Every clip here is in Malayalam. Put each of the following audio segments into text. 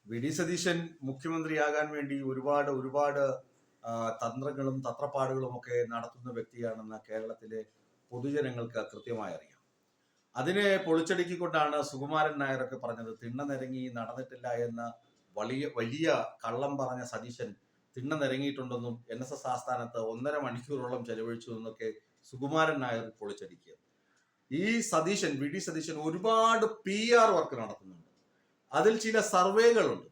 വി ഡി സതീശൻ മുഖ്യമന്ത്രിയാകാൻ വേണ്ടി ഒരുപാട് ഒരുപാട് തന്ത്രങ്ങളും തത്രപ്പാടുകളും ഒക്കെ നടത്തുന്ന വ്യക്തിയാണെന്ന് കേരളത്തിലെ പൊതുജനങ്ങൾക്ക് കൃത്യമായി അറിയാം. അതിനെ പൊളിച്ചടുക്കിക്കൊണ്ടാണ് സുകുമാരൻ നായരൊക്കെ പറഞ്ഞത്. തിണ്ണ നിരങ്ങി നടന്നിട്ടില്ല എന്ന് വലിയ വലിയ കള്ളം പറഞ്ഞ സതീശൻ തിണ്ണ നിരങ്ങിയിട്ടുണ്ടെന്നും NSS ആസ്ഥാനത്ത് 1.5 മണിക്കൂറോളം ചെലവഴിച്ചു എന്നൊക്കെ സുകുമാരൻ നായർ പൊളിച്ചടുക്കിയത്. ഈ സതീശൻ, വി ഡി സതീശൻ ഒരുപാട് PR വർക്ക് നടത്തുന്നുണ്ട്. അതിൽ ചില സർവേകളുണ്ട്.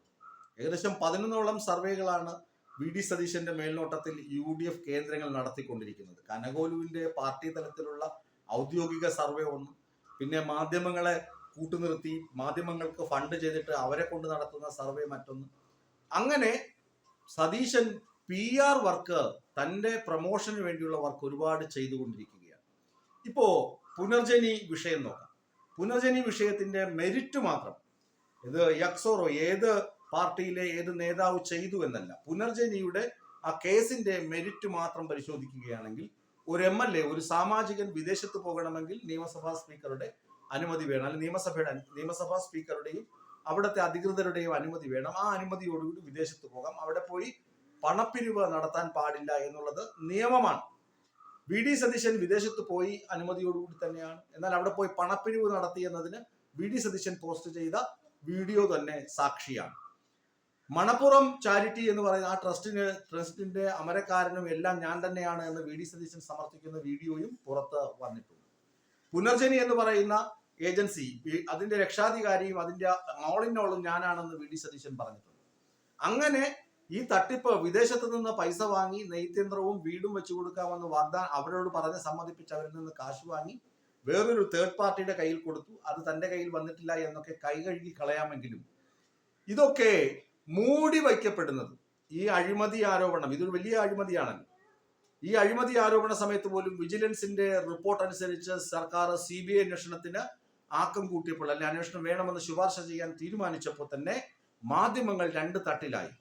ഏകദേശം 11ഓളം സർവേകളാണ് വി ഡി സതീശന്റെ മേൽനോട്ടത്തിൽ UDF കേന്ദ്രങ്ങൾ നടത്തിക്കൊണ്ടിരിക്കുന്നത്. കനകോലുവിന്റെ പാർട്ടി തലത്തിലുള്ള ഔദ്യോഗിക സർവേ ഒന്ന്, പിന്നെ മാധ്യമങ്ങളെ കൂട്ടുനിർത്തി മാധ്യമങ്ങൾക്ക് ഫണ്ട് ചെയ്തിട്ട് അവരെ കൊണ്ട് നടത്തുന്ന സർവേ മറ്റൊന്ന്. അങ്ങനെ സതീശൻ PR വർക്ക്, തന്റെ പ്രൊമോഷന് വേണ്ടിയുള്ള വർക്ക് ഒരുപാട് ചെയ്തുകൊണ്ടിരിക്കുകയാണ്. ഇപ്പോ പുനർജനി വിഷയം നോക്കാം. പുനർജനി വിഷയത്തിന്റെ മെരിറ്റ് മാത്രം, ഇത് യക്സോറോ ഏത് പാർട്ടിയിലെ ഏത് നേതാവ് ചെയ്തു എന്നല്ല, പുനർജനിയുടെ ആ കേസിന്റെ മെരിറ്റ് മാത്രം പരിശോധിക്കുകയാണെങ്കിൽ ഒരു MLA, ഒരു സാമാജികൻ വിദേശത്ത് പോകണമെങ്കിൽ നിയമസഭാ സ്പീക്കറുടെ അനുമതി വേണം, അല്ലെങ്കിൽ നിയമസഭാ സ്പീക്കറുടെയും അവിടുത്തെ അധികൃതരുടെയും അനുമതി വേണം. ആ അനുമതിയോടുകൂടി വിദേശത്ത് പോകാം. അവിടെ പോയി പണപ്പിരിവ് നടത്താൻ പാടില്ല എന്നുള്ളത് നിയമമാണ്. വി ഡി സതീശൻ വിദേശത്ത് പോയി അനുമതിയോടുകൂടി തന്നെയാണ്. എന്നാൽ അവിടെ പോയി പണപ്പിരിവ് നടത്തി എന്നതിന് വി ഡി സതീശൻ പോസ്റ്റ് ചെയ്ത വീഡിയോ തന്നെ സാക്ഷിയാണ്. മണപ്പുറം ചാരിറ്റി എന്ന് പറയുന്ന ആ ട്രസ്റ്റിന്റെ അമരക്കാരനും എല്ലാം ഞാൻ തന്നെയാണ് എന്ന് വി ഡി സതീശൻ സമർത്ഥിക്കുന്ന വീഡിയോയും പുറത്ത് വന്നിട്ടുണ്ട്. പുനർജനി എന്ന് പറയുന്ന ഏജൻസി, അതിന്റെ രക്ഷാധികാരിയും അതിന്റെ ഓൾ ഇൻ ഓളും ഞാനാണെന്ന് വി ഡി സതീശൻ പറഞ്ഞിട്ടുണ്ട്. അങ്ങനെ ഈ തട്ടിപ്പ്, വിദേശത്ത് നിന്ന് പൈസ വാങ്ങി നെയ്ത്യന്ത്രവും വീടും വെച്ചു കൊടുക്കാമെന്ന് അവരോട് പറഞ്ഞ് സമ്മതിപ്പിച്ച് അവരിൽ നിന്ന് കാശ് വാങ്ങി വേറൊരു തേർഡ് പാർട്ടിയുടെ കയ്യിൽ കൊടുത്തു. അത് തന്റെ കയ്യിൽ വന്നിട്ടില്ല എന്നൊക്കെ കൈ കഴുകി കളയാമെങ്കിലും ഇതൊക്കെ മൂടി വയ്ക്കപ്പെടുന്നത്, ഈ അഴിമതി ആരോപണം, ഇതൊരു വലിയ അഴിമതിയാണല്ലോ. ഈ അഴിമതി ആരോപണ സമയത്ത് പോലും വിജിലൻസിന്റെ റിപ്പോർട്ട് അനുസരിച്ച് സർക്കാർ CBI അന്വേഷണത്തിന് ആക്കം കൂട്ടിയപ്പോൾ, അല്ലെങ്കിൽ അന്വേഷണം വേണമെന്ന് ശുപാർശ ചെയ്യാൻ തീരുമാനിച്ചപ്പോൾ തന്നെ മാധ്യമങ്ങൾ രണ്ട് തട്ടിലായി.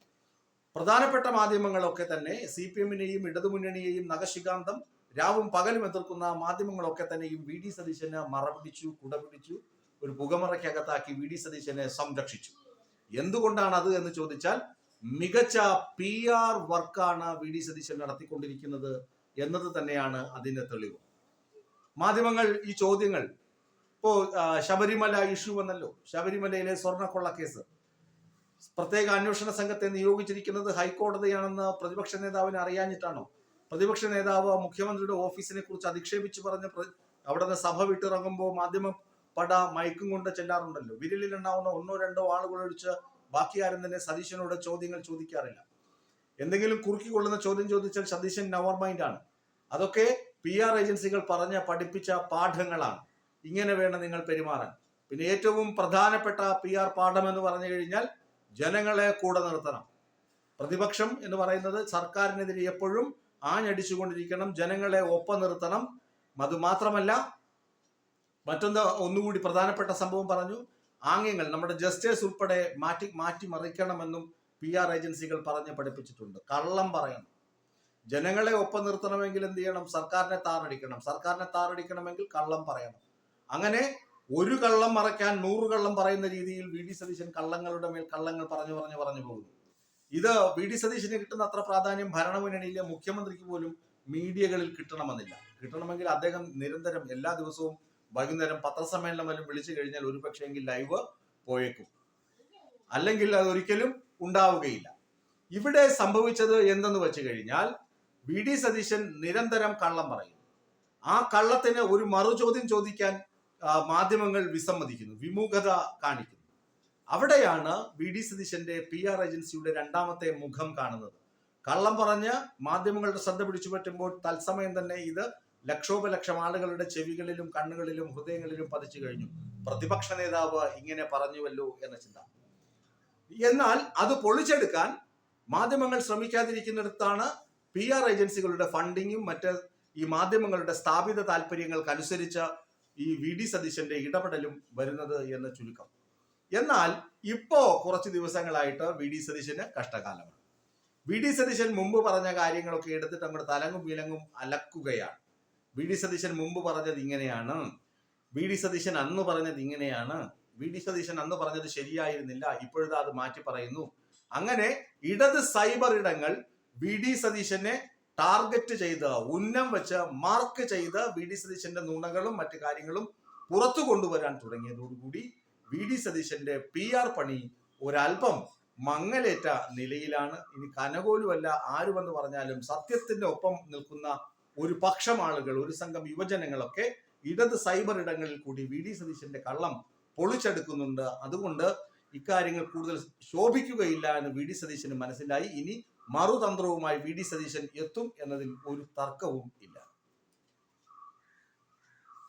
പ്രധാനപ്പെട്ട മാധ്യമങ്ങളൊക്കെ തന്നെ CPM-നെയും ഇടതുമുന്നണിയെയും നഖശികാന്തം രാവും പകലും എതിർക്കുന്ന മാധ്യമങ്ങളൊക്കെ തന്നെയും വി ഡി സതീശനെ മറപിടിച്ചു, കുടപിടിച്ചു, ഒരു പുകമറയ്ക്കകത്താക്കി വി ഡി സതീശനെ സംരക്ഷിച്ചു. എന്തുകൊണ്ടാണ് അത് എന്ന് ചോദിച്ചാൽ, മികച്ച PR വർക്കാണ് വി ഡി സതീശൻ നടത്തിക്കൊണ്ടിരിക്കുന്നത് എന്നത് തന്നെയാണ് അതിന്റെ തെളിവ്. മാധ്യമങ്ങൾ ഈ ചോദ്യങ്ങൾ, ഇപ്പോ ശബരിമല ഇഷ്യൂ വന്നല്ലോ. ശബരിമലയിലെ സ്വർണ്ണക്കൊള്ള കേസ്, പ്രത്യേക അന്വേഷണ സംഘത്തെ നിയോഗിച്ചിരിക്കുന്നത് ഹൈക്കോടതിയാണെന്ന് പ്രതിപക്ഷ നേതാവിന് അറിയാഞ്ഞിട്ടാണോ? പ്രതിപക്ഷ നേതാവ് മുഖ്യമന്ത്രിയുടെ ഓഫീസിനെ കുറിച്ച് അധിക്ഷേപിച്ച് പറഞ്ഞ് അവിടെ നിന്ന് സഭ വിട്ടിറങ്ങുമ്പോൾ മാധ്യമ പട മയക്കും കൊണ്ട് ചെല്ലാറുണ്ടല്ലോ. വിരലിലുണ്ടാവുന്ന 1-2 ആളുകൾ ഒഴിച്ച് ബാക്കി ആരും തന്നെ സതീശനോട് ചോദ്യങ്ങൾ ചോദിക്കാറില്ല. എന്തെങ്കിലും കുറുക്കി കൊള്ളുന്ന ചോദ്യം ചോദിച്ചാൽ സതീശൻ നവർ മൈൻഡ് ആണ്. അതൊക്കെ PR ഏജൻസികൾ പറഞ്ഞ് പഠിപ്പിച്ച പാഠങ്ങളാണ്. ഇങ്ങനെ വേണം നിങ്ങൾ പെരുമാറാൻ. പിന്നെ ഏറ്റവും പ്രധാനപ്പെട്ട PR പാഠം എന്ന് പറഞ്ഞു കഴിഞ്ഞാൽ, ജനങ്ങളെ കൂടെ നിർത്തണം. പ്രതിപക്ഷം എന്ന് പറയുന്നത് സർക്കാരിനെതിരെ എപ്പോഴും ആഞ്ഞടിച്ചുകൊണ്ടിരിക്കണം, ജനങ്ങളെ ഒപ്പം നിർത്തണം. അതുമാത്രമല്ല, ഒന്നുകൂടി പ്രധാനപ്പെട്ട സംഭവം പറഞ്ഞു, ആംഗ്യങ്ങൾ, നമ്മുടെ ജസ്റ്റേഴ്സ് ഉൾപ്പെടെ മാറ്റി മറിക്കണമെന്നും PR ഏജൻസികൾ പറഞ്ഞ് പഠിപ്പിച്ചിട്ടുണ്ട്. കള്ളം പറയണം. ജനങ്ങളെ ഒപ്പം നിർത്തണമെങ്കിൽ എന്ത് ചെയ്യണം? സർക്കാരിനെ താറടിക്കണം. സർക്കാരിനെ താറടിക്കണമെങ്കിൽ കള്ളം പറയണം. അങ്ങനെ ഒരു കള്ളം മറയ്ക്കാൻ 100 കള്ളം പറയുന്ന രീതിയിൽ വി ഡി സതീശൻ കള്ളങ്ങളുടെ മേൽ കള്ളങ്ങൾ പറഞ്ഞു പോകുന്നു. ഇത് വി ഡി സതീശന് കിട്ടുന്ന അത്ര പ്രാധാന്യം ഭരണമുന്നണിയിലെ മുഖ്യമന്ത്രിക്ക് പോലും മീഡിയകളിൽ കിട്ടണമെന്നില്ല. കിട്ടണമെങ്കിൽ അദ്ദേഹം നിരന്തരം എല്ലാ ദിവസവും വൈകുന്നേരം പത്രസമ്മേളനം വല്ലതും വിളിച്ചു കഴിഞ്ഞാൽ ഒരു പക്ഷേങ്കിൽ ലൈവ് പോയേക്കും, അല്ലെങ്കിൽ അതൊരിക്കലും ഉണ്ടാവുകയില്ല. ഇവിടെ സംഭവിച്ചത് എന്തെന്ന് വെച്ച് കഴിഞ്ഞാൽ, വി ഡി സതീശൻ നിരന്തരം കള്ളം പറയുന്നു. ആ കള്ളത്തിന് ഒരു മറുചോദ്യം ചോദിക്കാൻ മാധ്യമങ്ങൾ വിസമ്മതിക്കുന്നു, വിമുഖത കാണിക്കുന്നു. അവിടെയാണ് വി ഡി സതീശന്റെ PR ഏജൻസിയുടെ രണ്ടാമത്തെ മുഖം കാണുന്നത്. കള്ളം പറഞ്ഞ് മാധ്യമങ്ങളുടെ ശ്രദ്ധ പിടിച്ചു പറ്റുമ്പോൾ തത്സമയം തന്നെ ഇത് ലക്ഷോപലക്ഷം ആളുകളുടെ ചെവികളിലും കണ്ണുകളിലും ഹൃദയങ്ങളിലും പതിച്ചു കഴിഞ്ഞു. പ്രതിപക്ഷ നേതാവ് ഇങ്ങനെ പറഞ്ഞുവല്ലോ എന്ന ചിന്ത. എന്നാൽ അത് പൊളിച്ചെടുക്കാൻ മാധ്യമങ്ങൾ ശ്രമിക്കാതിരിക്കുന്നിടത്താണ് PR ഏജൻസികളുടെ ഫണ്ടിങ്ങും മറ്റ് ഈ മാധ്യമങ്ങളുടെ സ്ഥാപിത താല്പര്യങ്ങൾക്കനുസരിച്ച ഈ വി ഡി സതീശന്റെ ഇടപെടലും വരുന്നത് എന്ന് ചുരുക്കം. എന്നാൽ ഇപ്പോ കുറച്ച് ദിവസങ്ങളായിട്ട് വി ഡി സതീശന് കഷ്ടകാലമാണ്. വി ഡി സതീശൻ മുമ്പ് പറഞ്ഞ കാര്യങ്ങളൊക്കെ എടുത്തിട്ട് അങ്ങോട്ട് തലങ്ങും വിലങ്ങും അലക്കുകയാണ്. വി ഡി സതീശൻ മുമ്പ് പറഞ്ഞത് ഇങ്ങനെയാണ്, വി ഡി സതീശൻ അന്ന് പറഞ്ഞത് ഇങ്ങനെയാണ്, വി.ഡി. സതീശൻ അന്ന് പറഞ്ഞത് ശരിയായിരുന്നില്ല, ഇപ്പോഴത്തെ അത് മാറ്റി പറയുന്നു. അങ്ങനെ ഇടത് സൈബർ ഇടങ്ങൾ വി.ഡി. സതീശനെ ടാർഗറ്റ് ചെയ്ത് ഉന്നം വെച്ച് മാർക്ക് ചെയ്ത് വി.ഡി. സതീശന്റെ നുണകളും മറ്റു കാര്യങ്ങളും പുറത്തു കൊണ്ടുവരാൻ തുടങ്ങിയതോടുകൂടി വി.ഡി. സതീശന്റെ PR പണി ഒരല്പം മങ്ങലേറ്റ നിലയിലാണ്. ഇനി കനകോലുമല്ല ആരുമെന്ന് പറഞ്ഞാലും സത്യത്തിന്റെ ഒപ്പം നിൽക്കുന്ന ഒരു പക്ഷം ആളുകൾ, ഒരു സംഘം യുവജനങ്ങളൊക്കെ ഇടത് സൈബർ ഇടങ്ങളിൽ കൂടി വി.ഡി. സതീശന്റെ കള്ളം പൊളിച്ചെടുക്കുന്നുണ്ട്. അതുകൊണ്ട് ഇക്കാര്യങ്ങൾ കൂടുതൽ ശോഭിക്കുകയില്ല എന്ന് വി.ഡി. സതീശന് മനസ്സിലായി. ഇനി മറുതന്ത്രവുമായി വി.ഡി. സതീശൻ എത്തും എന്നതിൽ ഒരു തർക്കവും ഇല്ല.